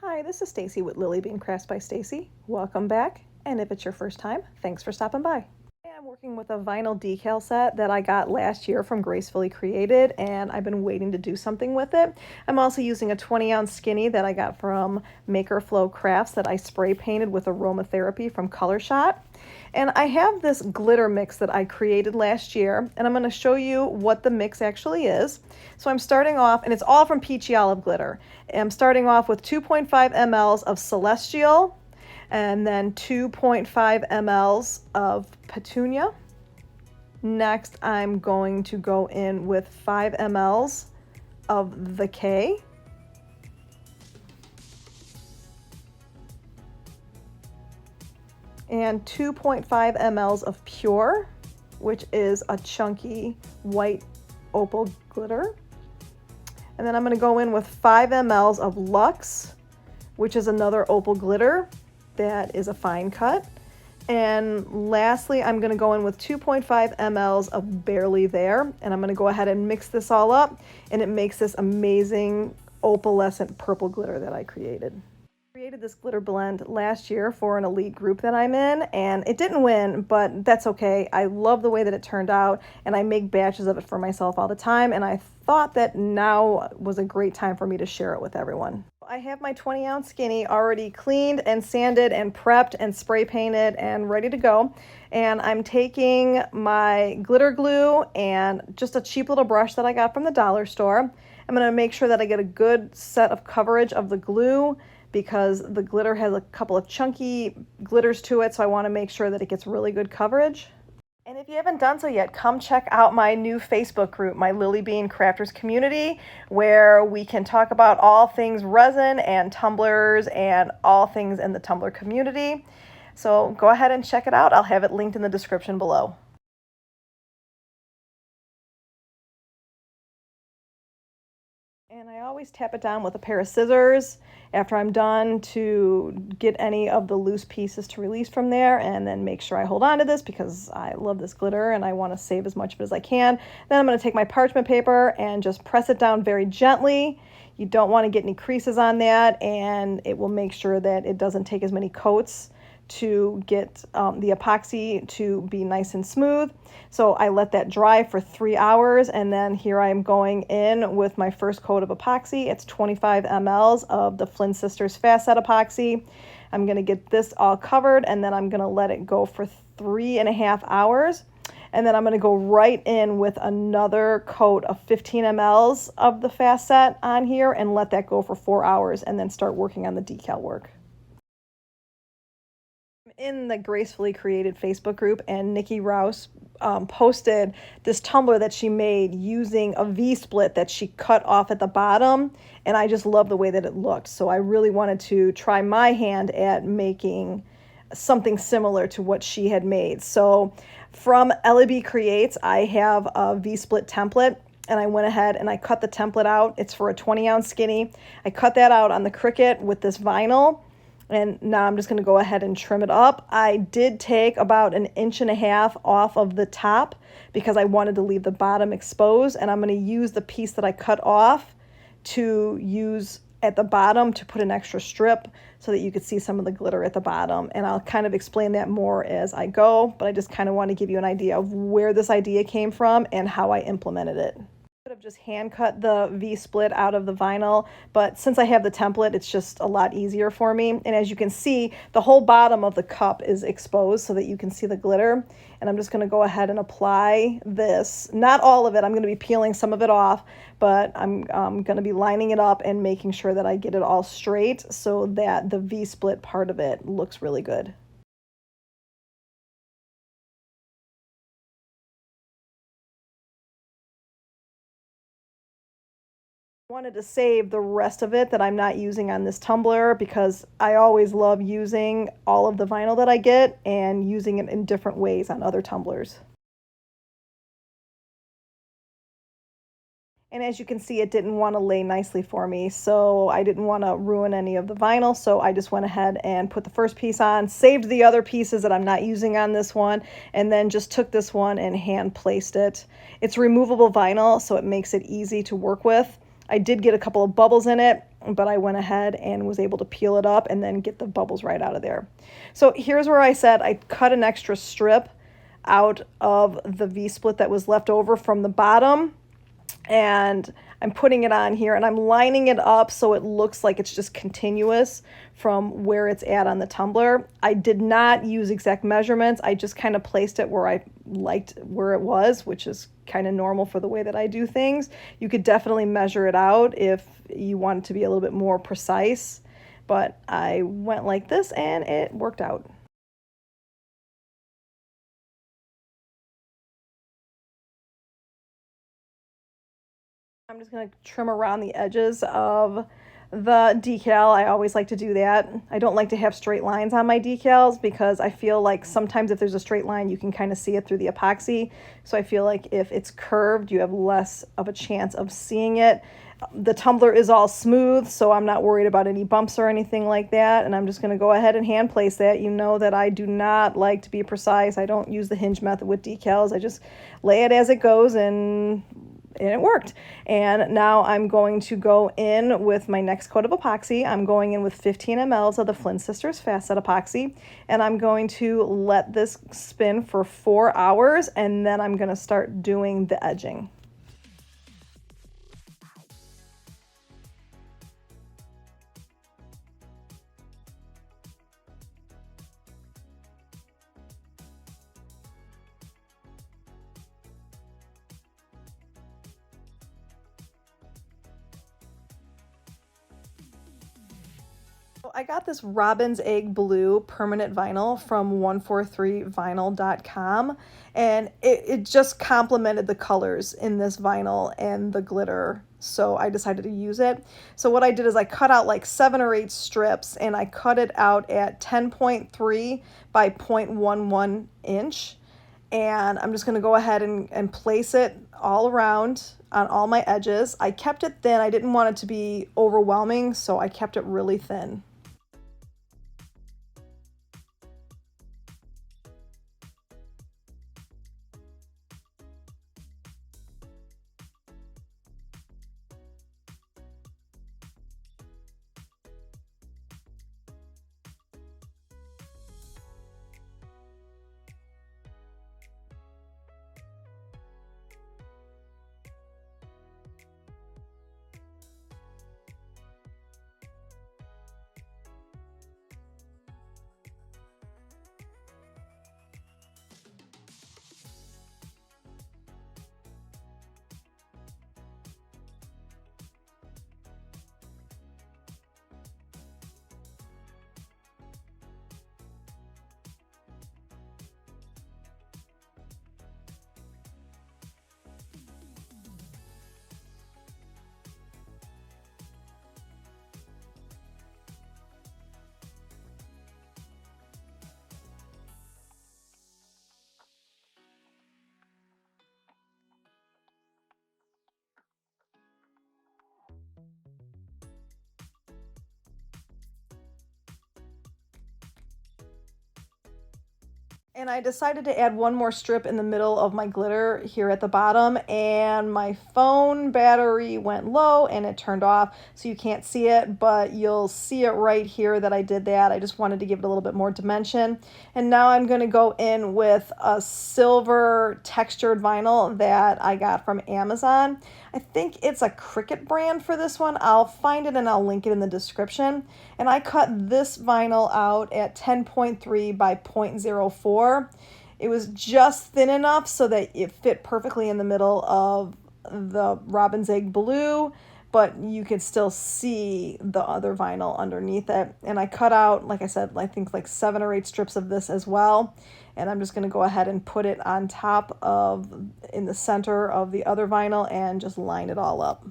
Hi, this is Stacy with Lily Bean Crafts by Stacy. Welcome back, and if it's your first time, thanks for stopping by. I'm working with a vinyl decal set that I got last year from Gracefully Created, and I've been waiting to do something with it. I'm also using a 20-ounce skinny that I got from Makerflo Crafts that I spray painted with aromatherapy from Color Shot. And I have this glitter mix that I created last year, and I'm going to show you what the mix actually is. So I'm starting off, and it's all from Peachy Olive glitter. I'm starting off with 2.5 mLs of Celestial, and then 2.5 mLs of Petunia. Next, I'm going to go in with 5 mLs of the K. And 2.5 mLs of Pure, which is a chunky white opal glitter. And then I'm going to go in with 5 mLs of Luxe, which is another opal glitter that is a fine cut. And lastly, I'm going to go in with 2.5 mLs of Barely There, and I'm going to go ahead and mix this all up, and it makes this amazing opalescent purple glitter that I created. I created this glitter blend last year for an elite group that I'm in, and it didn't win, but that's okay. I love the way that it turned out, and I make batches of it for myself all the time, and I thought that now was a great time for me to share it with everyone. I have my 20-ounce skinny already cleaned and sanded and prepped and spray painted and ready to go. And I'm taking my glitter glue and just a cheap little brush that I got from the dollar store. I'm going to make sure that I get a good set of coverage of the glue because the glitter has a couple of chunky glitters to it, so I want to make sure that it gets really good coverage. And if you haven't done so yet, come check out my new Facebook group, my Lily Bean Crafters community, where we can talk about all things resin and tumblers and all things in the tumbler community. So go ahead and check it out. I'll have it linked in the description below. And I always tap it down with a pair of scissors after I'm done to get any of the loose pieces to release from there, and then make sure I hold on to this because I love this glitter and I want to save as much of it as I can. Then I'm going to take my parchment paper and just press it down very gently. You don't want to get any creases on that, and it will make sure that it doesn't take as many coats to get the epoxy to be nice and smooth. So I let that dry for 3 hours, and then here I'm going in with my first coat of epoxy. It's 25 mLs of the Flynn Sisters Fast Set epoxy. I'm going to get this all covered, and then I'm going to let it go for 3.5 hours. And then I'm going to go right in with another coat of 15 mLs of the Fast Set on here and let that go for 4 hours, and then start working on the decal work. In the Gracefully Created Facebook group, and Nikki Rouse posted this tumbler that she made using a V-split that she cut off at the bottom, and I just love the way that it looked. So I really wanted to try my hand at making something similar to what she had made. So from LB Creates, I have a V-split template, and I went ahead and I cut the template out. It's for a 20-ounce skinny. I cut that out on the Cricut with this vinyl. And now I'm just going to go ahead and trim it up. I did take about 1.5 inches off of the top because I wanted to leave the bottom exposed. And I'm going to use the piece that I cut off to use at the bottom to put an extra strip so that you could see some of the glitter at the bottom. And I'll kind of explain that more as I go. But I just kind of want to give you an idea of where this idea came from and how I implemented it. Could have just hand cut the V-split out of the vinyl, but since I have the template, it's just a lot easier for me. And as you can see, the whole bottom of the cup is exposed so that you can see the glitter. And I'm just going to go ahead and apply this. Not all of it. I'm going to be peeling some of it off, but I'm going to be lining it up and making sure that I get it all straight so that the V-split part of it looks really good. Wanted to save the rest of it that I'm not using on this tumbler because I always love using all of the vinyl that I get and using it in different ways on other tumblers. And as you can see, it didn't want to lay nicely for me, so I didn't want to ruin any of the vinyl, so I just went ahead and put the first piece on, saved the other pieces that I'm not using on this one, and then just took this one and hand placed it. It's removable vinyl, so it makes it easy to work with. I did get a couple of bubbles in it, but I went ahead and was able to peel it up and then get the bubbles right out of there. So here's where I said I cut an extra strip out of the V-split that was left over from the bottom, and I'm putting it on here and I'm lining it up so it looks like it's just continuous from where it's at on the tumbler. I did not use exact measurements. I just kind of placed it where I liked where it was, which is kind of normal for the way that I do things. You could definitely measure it out if you want it to be a little bit more precise, but I went like this and it worked out. I'm just going to trim around the edges of the decal. I always like to do that. I don't like to have straight lines on my decals because I feel like sometimes if there's a straight line, you can kind of see it through the epoxy. So I feel like if it's curved, you have less of a chance of seeing it. The tumbler is all smooth, so I'm not worried about any bumps or anything like that. And I'm just going to go ahead and hand place that. You know that I do not like to be precise. I don't use the hinge method with decals. I just lay it as it goes, and it worked. And now I'm going to go in with my next coat of epoxy. I'm going in with 15 mLs of the Flint Sisters Fast Set epoxy, and I'm going to let this spin for 4 hours, and then I'm going to start doing the edging. I got this Robin's Egg Blue permanent vinyl from 143vinyl.com, and it just complemented the colors in this vinyl and the glitter, so I decided to use it. So what I did is I cut out like 7 or 8 strips, and I cut it out at 10.3 by 0.11 inch, and I'm just going to go ahead and place it all around on all my edges. I kept it thin. I didn't want it to be overwhelming, so I kept it really thin. And I decided to add one more strip in the middle of my glitter here at the bottom, and my phone battery went low and it turned off, so you can't see it, but you'll see it right here that I did that. I just wanted to give it a little bit more dimension. And now I'm going to go in with a silver textured vinyl that I got from Amazon. I think it's a Cricut brand for this one. I'll find it and I'll link it in the description. And I cut this vinyl out at 10.3 by 0.04. It was just thin enough so that it fit perfectly in the middle of the Robin's Egg Blue, but you could still see the other vinyl underneath it. And I cut out, like I said, I think like 7 or 8 strips of this as well. And I'm just going to go ahead and put it on top of, in the center of the other vinyl, and just line it all up.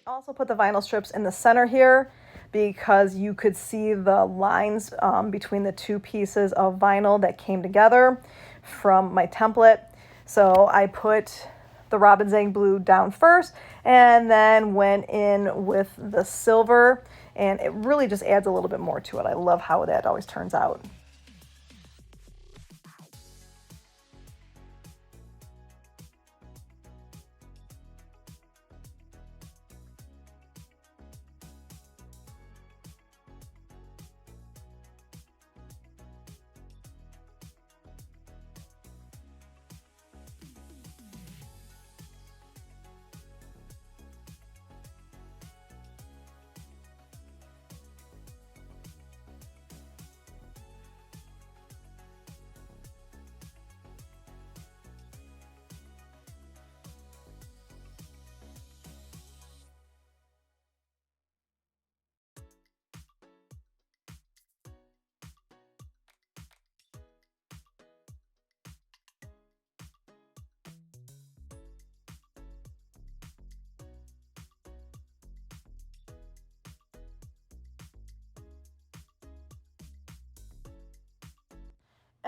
I also put the vinyl strips in the center here because you could see the lines between the 2 pieces of vinyl that came together from my template. So I put the Robin's Egg Blue down first and then went in with the silver, and it really just adds a little bit more to it. I love how that always turns out.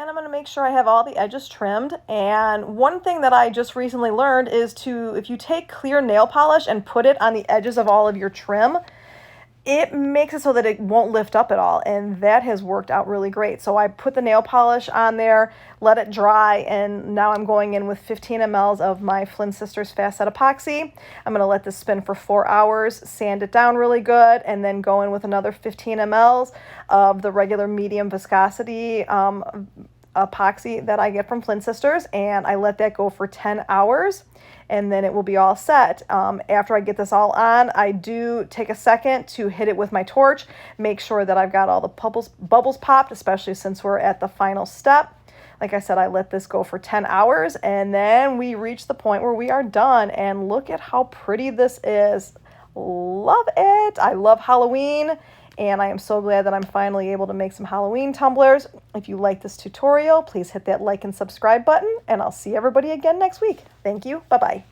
And I'm going to make sure I have all the edges trimmed. And one thing that I just recently learned is if you take clear nail polish and put it on the edges of all of your trim, it makes it so that it won't lift up at all, and that has worked out really great. So I put the nail polish on there, let it dry, and now I'm going in with 15 mLs of my Flynn Sisters Fast Set Epoxy. I'm going to let this spin for 4 hours, sand it down really good, and then go in with another 15 mLs of the regular medium viscosity epoxy that I get from Flynn Sisters, and I let that go for 10 hours. And then it will be all set. After I get this all on, I do take a second to hit it with my torch, make sure that I've got all the bubbles popped, especially since we're at the final step. Like I said, I let this go for 10 hours, and then we reach the point where we are done. And look at how pretty this is. Love it. I love Halloween, and I am so glad that I'm finally able to make some Halloween tumblers. If you like this tutorial, please hit that like and subscribe button, and I'll see everybody again next week. Thank you. Bye-bye.